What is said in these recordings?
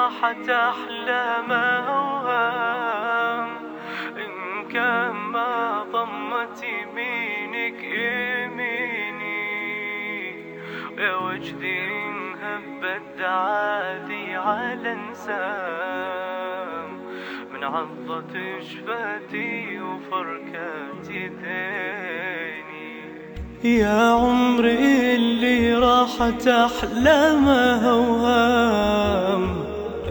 راحت أحلام أوهام إن كان ما ضمت يمينك يميني، يا وجدي إن هبت دعادي على انسام من عضة شفتي وفركات يديني. يا عمري اللي راحت أحلام أوهام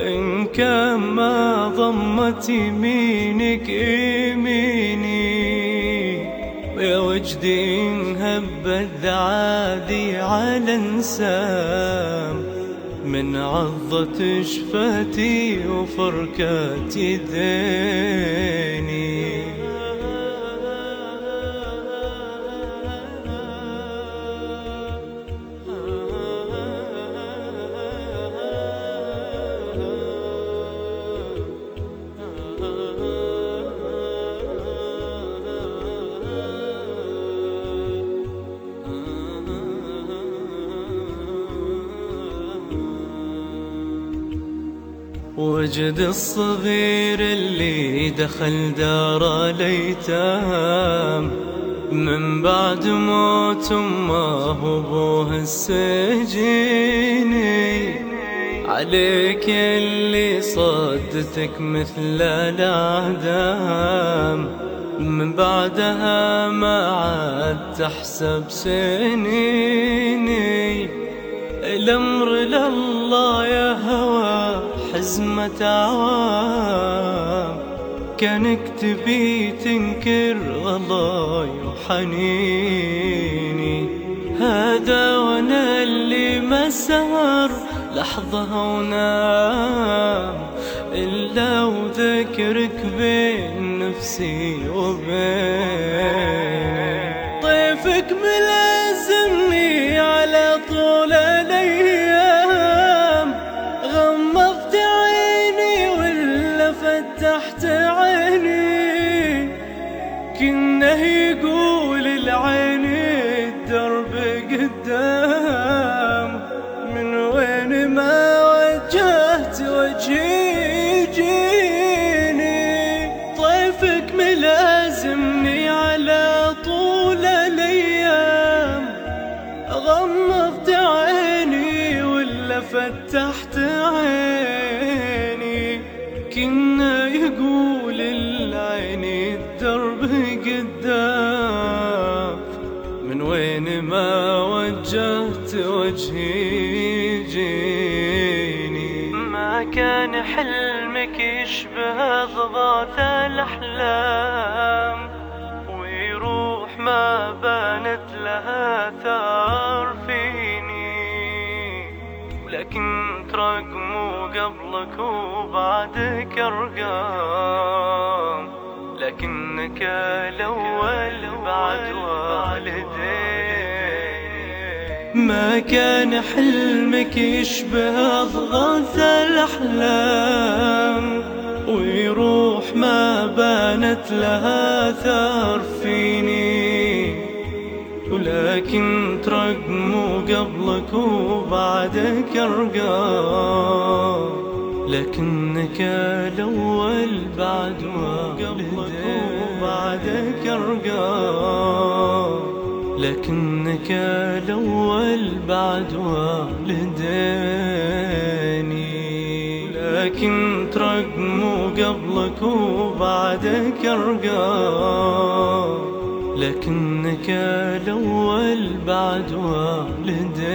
إن كان ما ضمت يمينك يميني، يا وجدي إن هبت ذعادي على انسام من عضة شفتي وفركات يديني. وجد الصغير اللي دخل دار الأيتام من بعد موت أمه وأبوه السجيني، عليك اللي صدتك مثل الأعدام من بعدها ما عاد تحسب سنيني. الأمر لله يا هوى حزمة عوام، كانك تبي تنكر غلاي وحنيني. هذا وانا اللي ما سهر لحظة ونام إلا وذكرك بين نفسي وبيني. طيفك ملازمني على طول الأيام، غمضت عيني ولا فتحت عيني، كنه يقول العيني الدرب قدام من وين ما وجهت وجهي يجيني. طيفك ملازمني على طول الأيام، غمضت عيني ولا فتحت عيني، كنا يقول العيني الدرب قدام من وين ما وجهت وجهي يجيني. ما كان حلمك يشبه ضغاث الأحلام ويروح ما بانت لها ثار فيني، لكن ترقموا قبلك وبعدك أرقام، لكنك الأول بعد والديك. ما كان حلمك يشبه أضغاث الأحلام ويروح ما بانت لها ثار فيني، ولكن ترقموا قبلك وبعدك أرقام، لكنك الأول بعد والديك. وبعدك أرقام، لكنك الأول بعد والديني. لكن ترقموا قبلك وبعدك أرقام، لكنك الأول بعد والديني.